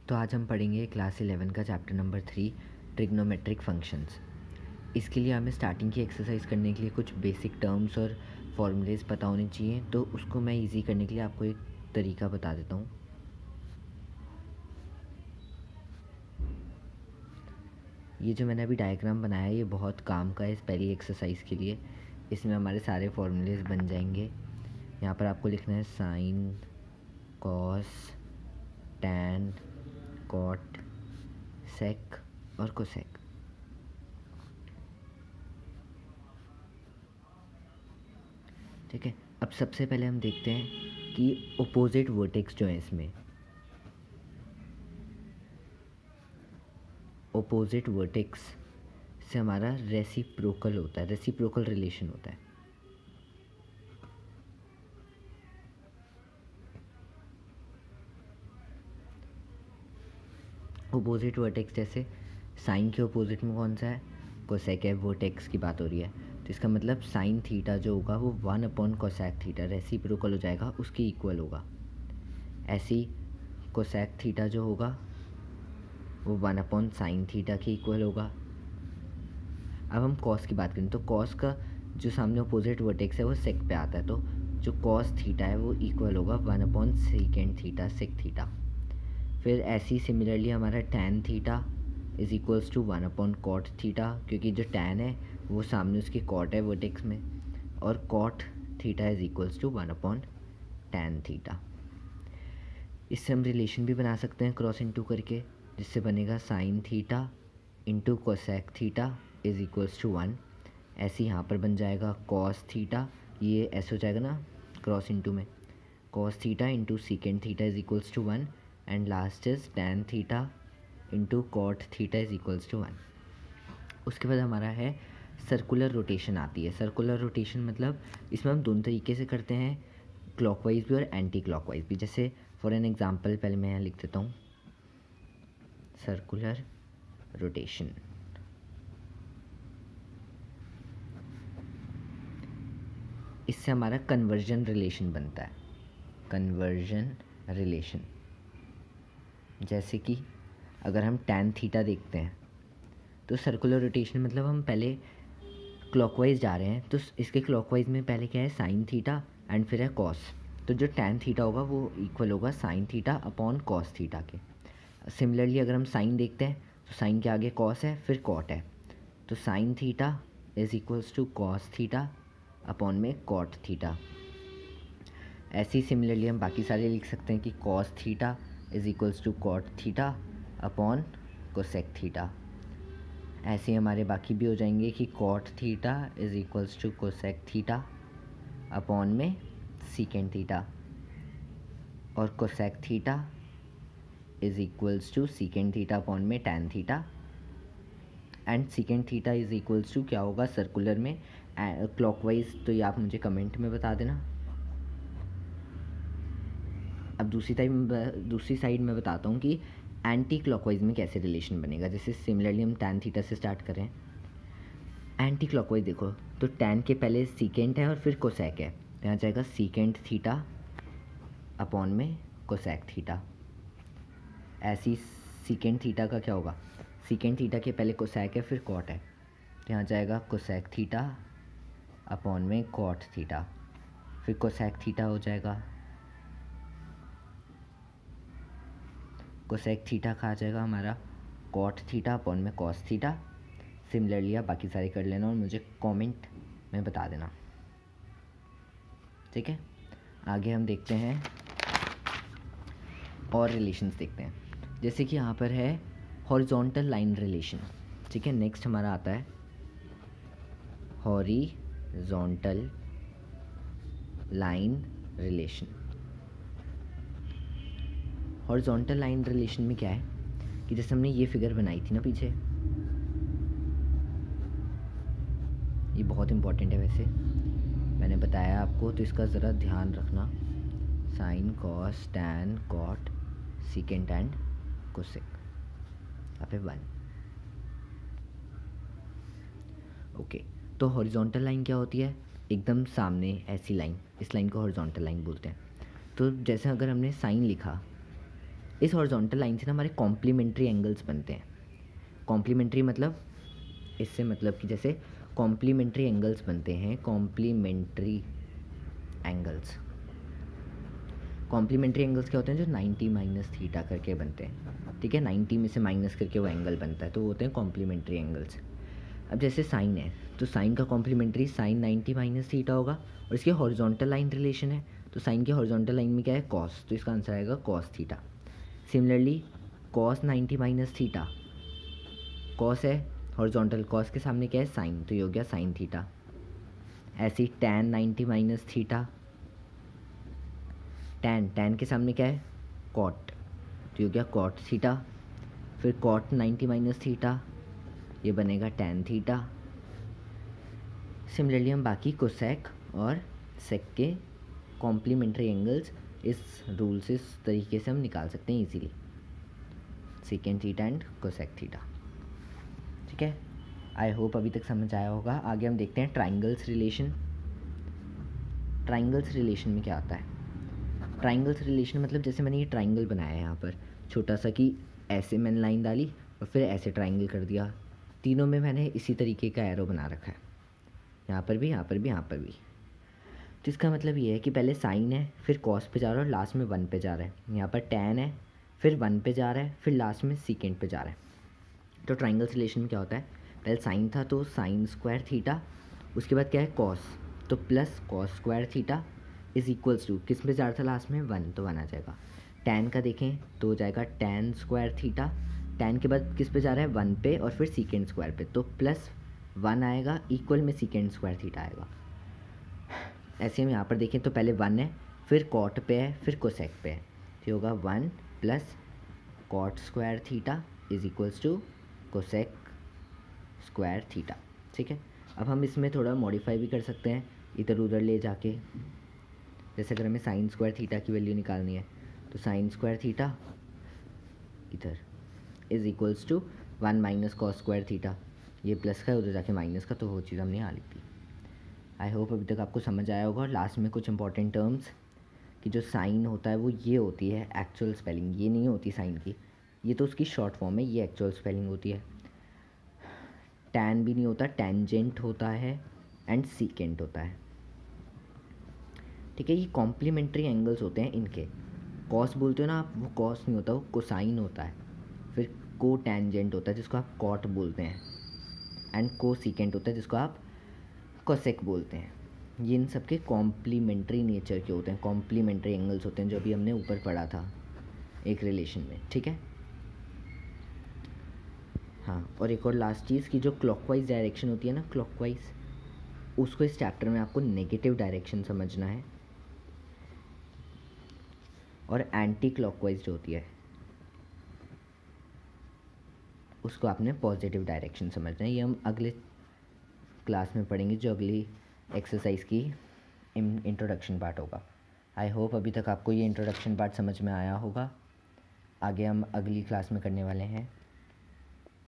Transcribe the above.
तो आज हम पढ़ेंगे क्लास 11 का चैप्टर नंबर 3 ट्रिग्नोमेट्रिक फंक्शंस। इसके लिए हमें स्टार्टिंग की एक्सरसाइज करने के लिए कुछ बेसिक टर्म्स और फॉर्मूलेज पता होने चाहिए। तो उसको मैं इजी करने के लिए आपको एक तरीका बता देता हूँ। ये जो मैंने अभी डायग्राम बनाया है ये बहुत काम का है इस पहली एक्सरसाइज के लिए। इसमें हमारे सारे फॉर्मूलेज बन जाएंगे। यहाँ पर आपको लिखना है साइन, कॉस, टैन, कॉट, सेक और कोसेक। ठीक है, अब सबसे पहले हम देखते हैं कि ओपोजिट वर्टेक्स जो है इसमें, ओपोजिट वर्टेक्स से हमारा रेसिप्रोकल होता है, रेसिप्रोकल रिलेशन होता है। ओपोजिट वर्टेक्स जैसे साइन के ओपोजिट में कौन सा है, कोसेक है, वर्टेक्स की बात हो रही है। तो इसका मतलब साइन थीटा जो होगा वो 1 कोसेक थीटा रेसिप्रोकल हो जाएगा, उसके इक्वल होगा। ऐसी कोसेक थीटा जो होगा वो 1 साइन थीटा के इक्वल होगा। अब हम कॉस की बात करें तो कॉस का जो सामने अपोजिट वर्टेक्स है वो सेक पे आता है, तो जो कॉस थीटा है वो इक्वल होगा 1 सेकेंड थीटा सेक थीटा। फिर ऐसी सिमिलरली हमारा tan theta is equals to 1 cot theta, क्योंकि जो टैन है वो सामने उसकी कॉट है वर्टेक्स में, और cot theta is equals to 1 tan theta. इससे हम रिलेशन भी बना सकते हैं क्रॉस इनटू करके, जिससे बनेगा sine theta into cosec theta is equals to 1। ऐसे यहाँ पर बन जाएगा कॉस थीटा, ये ऐसे हो जाएगा ना क्रॉस इनटू में, cos theta into secant theta is equals to 1 and last is tan theta into cot theta is equals to 1। उसके बाद हमारा है सर्कुलर रोटेशन आती है। सर्कुलर रोटेशन मतलब इसमें हम दोनों तरीके से करते हैं, क्लॉकवाइज भी और एंटी क्लॉकवाइज भी। जैसे फॉर एन एग्जांपल पहले मैं यहाँ लिख देता हूँ सर्कुलर रोटेशन। इससे हमारा कन्वर्जन रिलेशन बनता है, कन्वर्जन रिलेशन। जैसे कि अगर हम टैन थीटा देखते हैं तो सर्कुलर रोटेशन मतलब हम पहले क्लॉकवाइज जा रहे हैं, तो इसके क्लॉकवाइज में पहले क्या है साइन थीटा एंड फिर है कॉस, तो जो टैन थीटा होगा वो इक्वल होगा sine theta upon cos theta के। सिमिलरली अगर हम साइन देखते हैं तो साइन के आगे कॉस है फिर कॉट है, तो sine theta is equals to cos theta upon में कॉट थीटा। ऐसे ही सिमिलरली हम बाकी सारे लिख सकते हैं कि cos theta is equals to cot theta upon cosec theta. ऐसे हमारे बाकी भी हो जाएंगे कि cot theta is equals to cosec theta upon में सीकेंड थीटा, और cosec theta is equals to secant theta upon में tan theta, and secant theta is equals to क्या होगा सर्कुलर में क्लॉकवाइज, तो ये आप मुझे कमेंट में बता देना। अब दूसरी साइड में बताता हूँ कि एंटी क्लॉकवाइज में कैसे रिलेशन बनेगा। जैसे सिमिलरली हम टैन थीटा से स्टार्ट करें, एंटी क्लॉकवाइज देखो तो टैन के पहले सीकेंट है और फिर कोसेक है, तो यहाँ जाएगा सीकेंट थीटा अपॉन में कोसेक थीटा। ऐसी सीकेंट थीटा का क्या होगा, सीकेंट थीटा के पहले कोसेक है फिर कॉट है, तो यहाँ जाएगा कोसेक थीटा अपॉन में कॉट थीटा, फिर कोसेक थीटा हो जाएगा, कोसेक थीटा का आ जाएगा हमारा कॉट थीटा अपॉन में कॉस थीटा। सिमिलरली आप बाकी सारे कर लेना और मुझे कमेंट में बता देना, ठीक है। आगे हम देखते हैं और रिलेशंस देखते हैं, जैसे कि यहाँ पर है हॉरिजॉन्टल लाइन रिलेशन, ठीक है। नेक्स्ट हमारा आता है horizontal line relation. Horizontal line relation में क्या है कि जैसे हमने ये फिगर बनाई थी ना पीछे, ये बहुत इंपॉर्टेंट है वैसे, मैंने बताया आपको तो इसका ज़रा ध्यान रखना। Sine, cos, tan, cot, secant and cosec, यहाँ पे 1। ओके, तो हॉरिजॉन्टल लाइन क्या होती है, एकदम सामने ऐसी लाइन, इस लाइन को हॉरिजॉन्टल लाइन बोलते हैं। तो जैसे अगर हमने साइन लिखा इस हॉरिजॉन्टल लाइन से ना हमारे कॉम्प्लीमेंट्री एंगल्स बनते हैं। कॉम्प्लीमेंट्री मतलब इससे मतलब कि जैसे कॉम्प्लीमेंट्री एंगल्स बनते हैं, कॉम्प्लीमेंट्री एंगल्स। कॉम्प्लीमेंट्री एंगल्स क्या होते हैं, जो 90 माइनस थीटा करके बनते हैं, ठीक है। 90 में से माइनस करके वो एंगल बनता है, तो वो होते हैं कॉम्प्लीमेंट्री एंगल्स। अब जैसे साइन है, तो साइन का कॉम्प्लीमेंट्री साइन 90 माइनस थीटा होगा, और इसके हॉरिजॉन्टल लाइन रिलेशन है, तो साइन के हॉरिजॉन्टल लाइन में क्या है, कॉस, तो इसका आंसर आएगा cos theta. Similarly cos 90 minus theta, cos है हॉरिजॉन्टल, कॉस के सामने क्या है, साइन, तो ये हो गया साइन थीटा। ऐसे ही टैन 90 माइनस थीटा, टैन के सामने क्या है, कॉट, तो ये हो गया कॉट थीटा। फिर कॉट 90 माइनस थीटा, ये बनेगा टैन थीटा। सिमिलरली हम बाकी कोसेक और सेक के कॉम्प्लीमेंट्री एंगल्स इस रूल से, इस तरीके से हम निकाल सकते हैं easily, second theta and cosec theta, ठीक है। आई होप अभी तक समझ आया होगा। आगे हम देखते हैं ट्राइंगल्स रिलेशन। ट्राइंगल्स रिलेशन में क्या आता है, ट्राइंगल्स रिलेशन मतलब जैसे मैंने ये ट्राइंगल बनाया है यहाँ पर छोटा सा, कि ऐसे मैंने लाइन डाली और फिर ऐसे ट्राइंगल कर दिया, तीनों में मैंने इसी तरीके का एरो बना रखा है, यहाँ पर भी, यहाँ पर भी, यहाँ पर भी। तो इसका मतलब ये है कि पहले साइन है, फिर कॉस पे जा रहा है और लास्ट में 1 पे जा रहा है। यहाँ पर टैन है, फिर 1 पे जा रहा है, फिर लास्ट में सीकेंड पे जा रहा है। तो ट्राइंगल्स रिलेशन में क्या होता है, पहले साइन था तो साइन स्क्वायर थीटा, उसके बाद क्या है कॉस, तो plus cos square theta is equals to, किस पे जा रहा था लास्ट में, 1, तो 1 आ जाएगा। टैन का देखें तो हो जाएगा टैन स्क्वायर थीटा, टैन के बाद किस पे जा रहा है, 1 पे और फिर सीकेंड स्क्वायर पे, तो प्लस 1 आएगा, इक्वल में सीकेंड स्क्वायर थीटा आएगा। ऐसे हम यहाँ पर देखें तो पहले 1 है, फिर कॉट पे है, फिर कोसेक पे है, तो होगा 1 plus cot square theta is equals to cosec square theta, ठीक है। अब हम इसमें थोड़ा मॉडिफाई भी कर सकते हैं इधर उधर ले जाके, जैसे अगर हमें साइन स्क्वायर थीटा की वैल्यू निकालनी है तो साइन स्क्वायर थीटा इधर is equals to 1 minus cos square theta, ये प्लस का है उधर जाके माइनस का, तो वो चीज़ हमने यहाँ लिख दी। आई होप अभी तक आपको समझ आया होगा। और लास्ट में कुछ इंपॉर्टेंट टर्म्स, कि जो साइन होता है वो ये होती है एक्चुअल स्पेलिंग, ये नहीं होती साइन की, ये तो उसकी शॉर्ट फॉर्म है, ये एक्चुअल स्पेलिंग होती है। टैन भी नहीं होता, टेंजेंट होता है एंड सीकेंट होता है, ठीक है। ये कॉम्प्लीमेंट्री एंगल्स होते हैं इनके। कॉस बोलते हो ना आप, वो कॉस नहीं होता, वो कोसाइन होता है। फिर को टेंजेंट होता है जिसको आप कॉट बोलते हैं, एंड को सीकेंट होता है जिसको आप कोसेक बोलते हैं। ये इन सब के कॉम्प्लीमेंट्री नेचर के होते हैं, कॉम्प्लीमेंट्री एंगल्स होते हैं, जो अभी हमने ऊपर पढ़ा था एक रिलेशन में, ठीक है। हाँ, और एक और लास्ट चीज़, कि जो क्लॉकवाइज डायरेक्शन होती है ना, क्लॉकवाइज, उसको इस चैप्टर में आपको नेगेटिव डायरेक्शन समझना है, और एंटी क्लॉकवाइज जो होती है उसको आपने पॉजिटिव डायरेक्शन समझना है। ये हम अगले क्लास में पढ़ेंगे, जो अगली एक्सरसाइज की इंट्रोडक्शन पार्ट होगा। आई होप अभी तक आपको ये इंट्रोडक्शन पार्ट समझ में आया होगा। आगे हम अगली क्लास में करने वाले हैं